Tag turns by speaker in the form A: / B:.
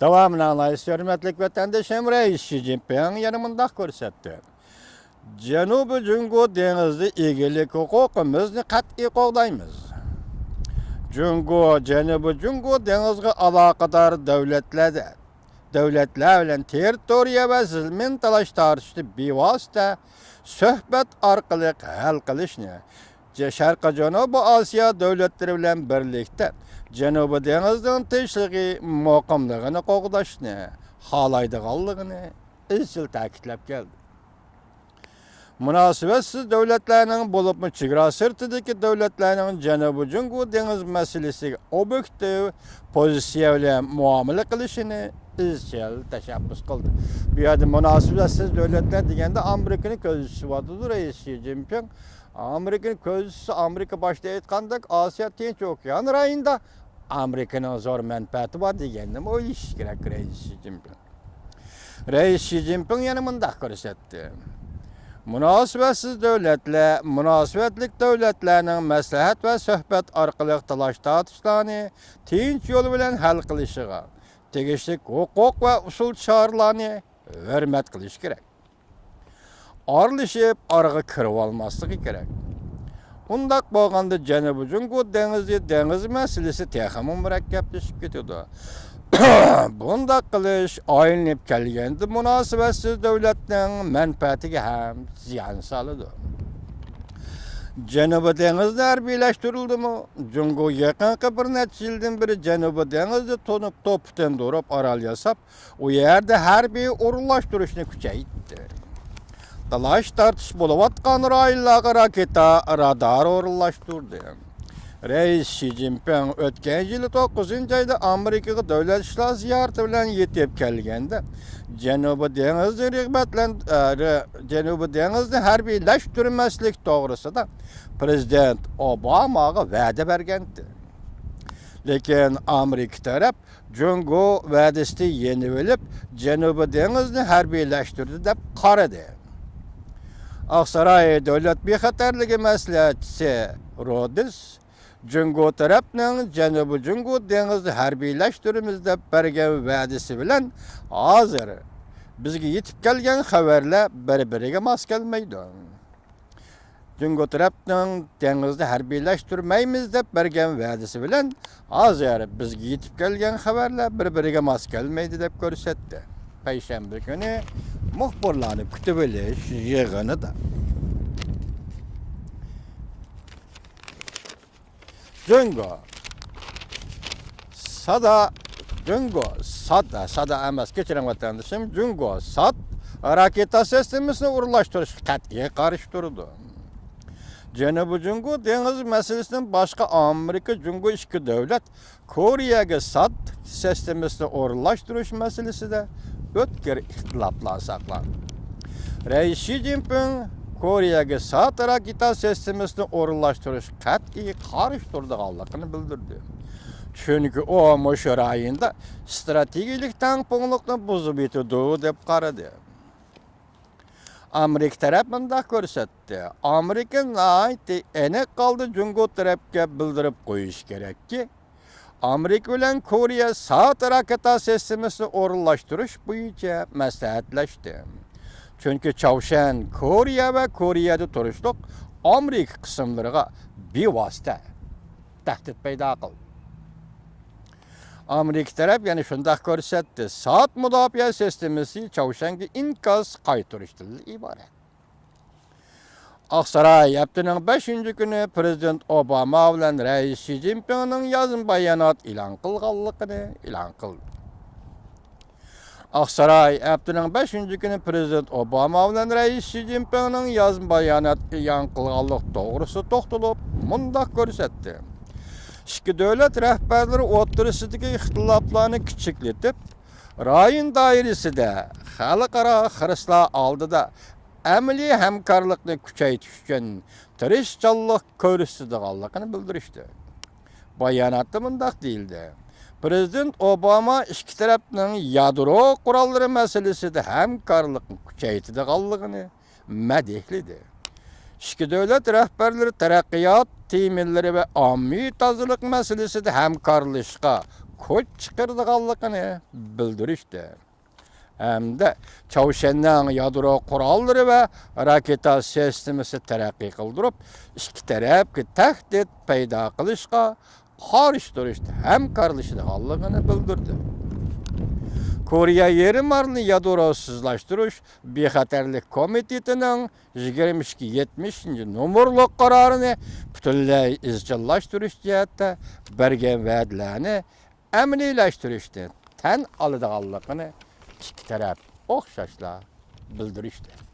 A: Devamlı anlayış, hürmetlik vatandaşım Reis Xi Jinping yanımında ko'rsatdi. Janubi Jungo dengizi egelik huquqimizni qat'iy qo'llaymiz. Janubi Jungo dengiziga aloqador davlatlar bilan territoriya va zilmin talash tortishni bevosita suhbat orqali hal qilishni, Sharqi Janubiy Osiyo davlatlari bilan birlikda Janubiy dengizining tinchlig'i, muqimligini qo'g'dashni xohlaydiganligini izchil ta'kidlab keldi. Munosabatsiz davlatlarning bo'libmi chegara sirtidagi davlatlarning Janubiy Jungo dengiz masalasiga obyektiv pozitsiya bilan muomala qilishini izchil tashabbus qildi. Bu yerda munosabatsiz davlatlar deganda Amerikani ko'z tutyapti Reis Xi Jinping. Amerika başta aytgandek Osiyo Tinch okean rayonida Amerikaning zo'r manfaati bor deganni o'ylash kerak Reis Xi Jinping. Reis Xi Jinping yana mundaq ko'rsatdi. Munosabatsiz davlatlar, munosabatlik davlatlarning maslahat va suhbat orqali talash tortishlarni tinch yo'l bilan hal qilishiga, tegishli huquq va usul choralarini hurmat qilish kerak. Aralashib oraga kirib olmasligi kerak. Undaq bo'lganda Janubiy Jungo dengiz masalasi texmi murakkablashib ketadi. Bundaq qilish aylanib kelganda munosabatsiz davlatning manfaatiga ham ziyon soladi. Janubiy dengizda harbiylashtirildimi? Jungo yaqinqi bir necha yildan beri Janubiy dengizda to'nib to'pdan durib orol yasab, u yerda harbiy o'rinlashtirishni kuchaytirdi. Talash tartish bo'layotgan rayonlarga raketa, radar o'rinlashtirdi. Reis Xi Jinping o'tgan yili 9-oyda Amerikaga davlat ishlar ziyorati bilan yetib kelganda Janubiy dengizni harbiylashtirmaslik to'g'risida Prezident Obamaga va'da bergandi. Lekin Amerika taraf Jungo va'dasini yenib olib, Janubiy dengizni harbiylashtirdi deb qaradi. Aqsaray davlat bexatarligi maslahatchisi Rodis Jungo tarafning Janubiy Jungo dengizni harbiylashtiramiz deb bergan va'dasi bilan hozir bizga yetib kelgan xabarlar bir-biriga mos kelmaydi. Jungo tarafning dengizni harbiylashtirmaymiz deb bergan va'dasi bilan hozir bizga yetib kelgan xabarlar bir-biriga mos kelmaydi deb ko'rsatdi. Payshanba kuni muxbirlarni kutib olish yig'inida Jungo sada emas, kechiring vatandoshim, Jungo Sad raketa sistemasini o'rinlashtirish qat'iy qarshi turdi. Janubiy Jungo dengiz masalasidan boshqa Amerika Jungo ikki davlat Koreyaga Sad sistemasini o'rinlashtirish masalasida o'tkir ixtiloflar saqladi. Reis Xi Jinping Koreyaga Sad raketa sistemasini o'rinlashtirish qat'iy qarshi turganligini bildirdi. Chunki u o'sha rayonda strategik tangpungliqni buzib yetadi deb qaradi. Amerika taraf bunday ko'rsatdi. Amerika aniq qoldi Jungo tarafga bildirib qo'yish kerakki, Amerika bilan Koreya Sad raketa sistemasini o'rinlashtirish bo'yicha maslahatlashdi. Chunki Chavshan Koreya va Koreyada turishliq Amerika qismlariga bevosita tahdid paydo qildi. Amerika taraf yana shunday ko'rsatdi. Sad mudofaa sistemasi Chavshanga inqoz qaytarishdan iborat. Aqsaray haftaning 5-kuni Prezident Obama bilan Reis Xi Jinpingning yozma bayonot e'lon qildi. Aqsaray haftaning 5-kuni Prezident Obama bilan Reis Xi Jinpingning yozma bayonot e'lon qilganlik to'g'risida to'xtalib, mundaq ko'rsatdi. Ikki davlat rahbarlari o'rtasidagi ixtiloflarni kichiklatib, rayon doirasida xalqaro xarajatlar oldida amaliy hamkorlikni kuchaytirish uchun tirishchanlik ko'rsatganligini bildirishdi. Bayonotda mundaq deyildi. Prezident Obama ikki tarafning yadro qurollari masalasida hamkorlikni kuchaytirganligini madihladi. Ikki davlat rahbarlari taraqqiyot teminlari va ommaviy tozalık masalasida hamkorlashishga koç çıkardıqanlığını bildirişdi. Hamda Çavuşenning yadro qurolları ve raketa sistemasi taraqqiy qildirib, ikki tarafga tahdid paydo qilishga qarshi turishdi, hamkorlashadiganligini bildirdi. Koreya yarim orolini yadrosizlashtirish bexatarlik komitetining 22-70 nomerli qarorini butunlay izchillashtirish jihatda bergan va'dalarni amaliylashtirish tan oladiganligini ikki taraf o'xshashla bildirishdi.